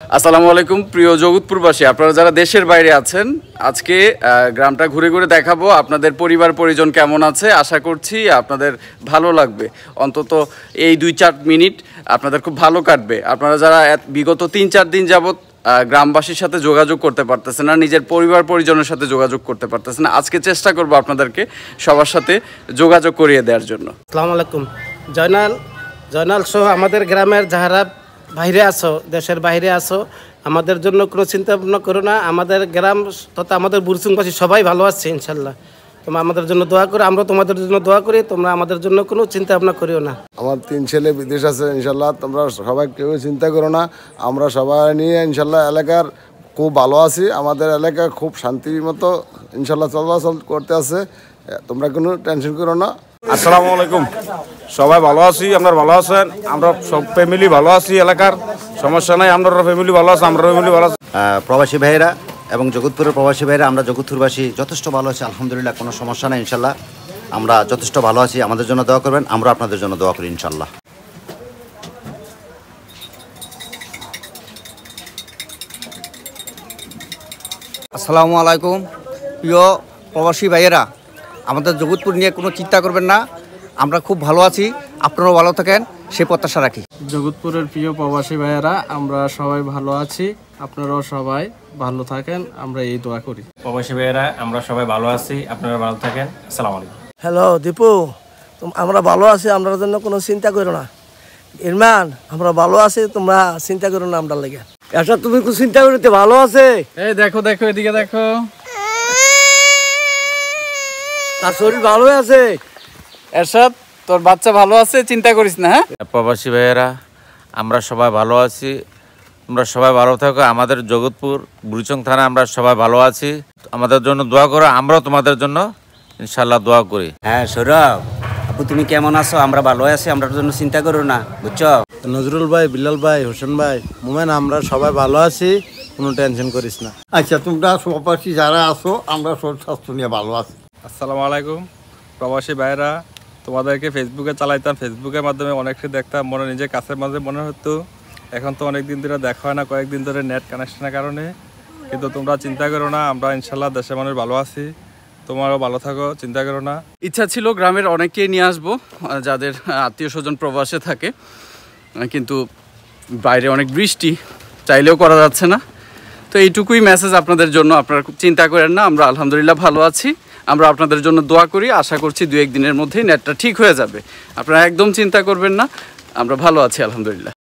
আসসালামু আলাইকুম প্রিয় জগৎপুরবাসী, আপনারা যারা দেশের বাইরে আছেন, আজকে গ্রামটা ঘুরে ঘুরে দেখাবো। আপনাদের পরিবার পরিজন কেমন আছে আশা করছি আপনাদের ভালো লাগবে। অন্তত এই 2-4 মিনিট আপনাদের খুব ভালো কাটবে। আপনারা যারা বিগত 3-4 দিন যাবত গ্রামবাসীর সাথে যোগাযোগ করতে পারতেছে না, নিজের পরিবার পরিজনের সাথে যোগাযোগ করতে পারতেছে না, আজকে চেষ্টা করব আপনাদেরকে সবার সাথে যোগাযোগ করিয়ে দেওয়ার জন্য। আসসালামু আলাইকুম। জয়নাল সহ আমাদের গ্রামের যারা বাইরে আসো, দেশের বাইরে আসো, আমাদের জন্য কোনো চিন্তা ভাবনা করো না। আমাদের গ্রাম তথা আমাদের বুরসুংবাসী সবাই ভালো আছে ইনশাল্লাহ। তোমরা আমাদের জন্য দোয়া করো, আমরা তোমাদের জন্য দোয়া করি। তোমরা আমাদের জন্য কোনো চিন্তা ভাবনা করিও না। আমার 3 ছেলে বিদেশ আছে ইনশাল্লাহ, তোমরা সবাই কেউ চিন্তা করো না। আমরা সবাই নিয়ে ইনশাল্লাহ এলাকার খুব ভালো আছি। আমাদের এলাকা খুব শান্তির মতো ইনশাল্লাহ চলাচল করতে আছে, তোমরা কোনো টেনশন করো না। আসসালামু আলাইকুম, সবাই ভালো আছি, আপনারা ভালো আছেন? আমরা সব ফ্যামিলি ভালো আছি, এলাকার সমস্যা নাই, আপনারা ফ্যামিলি ভালো আছে, আমরা ফ্যামিলি ভালো আছি। প্রবাসী ভাইয়েরা এবং জগৎপুরের প্রবাসী ভাইয়েরা, আমরা জগৎপুরবাসী যথেষ্ট ভালো আছি আলহামদুলিল্লাহ, কোনো সমস্যা নাই ইনশাল্লাহ। আমরা যথেষ্ট ভালো আছি, আমাদের জন্য দোয়া করবেন, আমরা আপনাদের জন্য দোয়া করি ইনশাল্লাহ। আসসালামু আলাইকুম প্রিয় প্রবাসী ভাইয়েরা, আমাদের জগৎপুর নিয়ে কোনো চিন্তা করবেন না, আমরা খুব ভালো আছি, আপনারাও ভালো থাকেন সেই প্রত্যাশা রাখি। জগৎপুরের প্রিয় প্রবাসী ভাইয়েরা, আমরা সবাই ভালো আছি, আপনারাও সবাই ভালো থাকেন, আমরা এই দোয়া করি। প্রবাসী ভাইয়েরা, আমরা সবাই ভালো আছি, আপনারা ভালো থাকেন। আসসালামু আলাইকুম। হ্যালো দীপু, আমরা ভালো আছি, আমরা জন্য কোনো চিন্তা করো না। ইরমান, আমরা ভালো আছি, তোমরা চিন্তা করো না আমরা লেগে। আচ্ছা, তুমি কোনো চিন্তা করতে ভালো আছে? এই দেখো দেখো, এদিকে দেখো, তার শরীর ভালো আছে। এরশাদ, তোর বাচ্চা ভালো আছে, চিন্তা করিস না। হ্যাঁ প্রবাসী ভাইয়েরা, আমরা সবাই ভালো আছি, তোমরা সবাই ভালো থাকো। আমাদের জগৎপুর বুড়িচং থানা আমরা সবাই ভালো আছি, আমাদের জন্য দোয়া করো, আমরাও তোমাদের জন্য ইনশাল্লাহ দোয়া করি। হ্যাঁ সৌরভ আপু, তুমি কেমন আছো? আমরা ভালো আছি, আমরা জন্য চিন্তা করো না, বুঝছো? নজরুল ভাই, বিলাল ভাই, হোসেন ভাই, মোমেন, আমরা সবাই ভালো আছি, কোনো টেনশন করিস না। আচ্ছা, তোমরা প্রবাসী যারা আছো, আমরা শরীর স্বাস্থ্য নিয়ে ভালো আছি। আসসালামু আলাইকুম প্রবাসী ভাইয়েরা, তোমাদেরকে ফেসবুকে চালাইতাম, ফেসবুকের মাধ্যমে অনেকটা দেখতাম, মনে নিজের কাছের মাঝে মনে হতো। এখন তো অনেক দিন ধরে দেখা হয় না, কয়েকদিন ধরে নেট কানেকশনের কারণে। কিন্তু তোমরা চিন্তা করো না, আমরা ইনশাল্লাহ দেশের মানুষ ভালো আছি, তোমারও ভালো থাকো, চিন্তা করো না। ইচ্ছা ছিল গ্রামের অনেককেই নিয়ে আসবো যাদের আত্মীয় স্বজন প্রবাসে থাকে, কিন্তু বাইরে অনেক বৃষ্টি, চাইলেও করা যাচ্ছে না। তো এইটুকুই মেসেজ আপনাদের জন্য, আপনারা চিন্তা করেন না, আমরা আলহামদুলিল্লাহ ভালো আছি, আমরা আপনাদের জন্য দোয়া করি। আশা করছি 2-1 দিনের মধ্যেই নেটটা ঠিক হয়ে যাবে, আপনারা একদম চিন্তা করবেন না, আমরা ভালো আছি আলহামদুলিল্লাহ।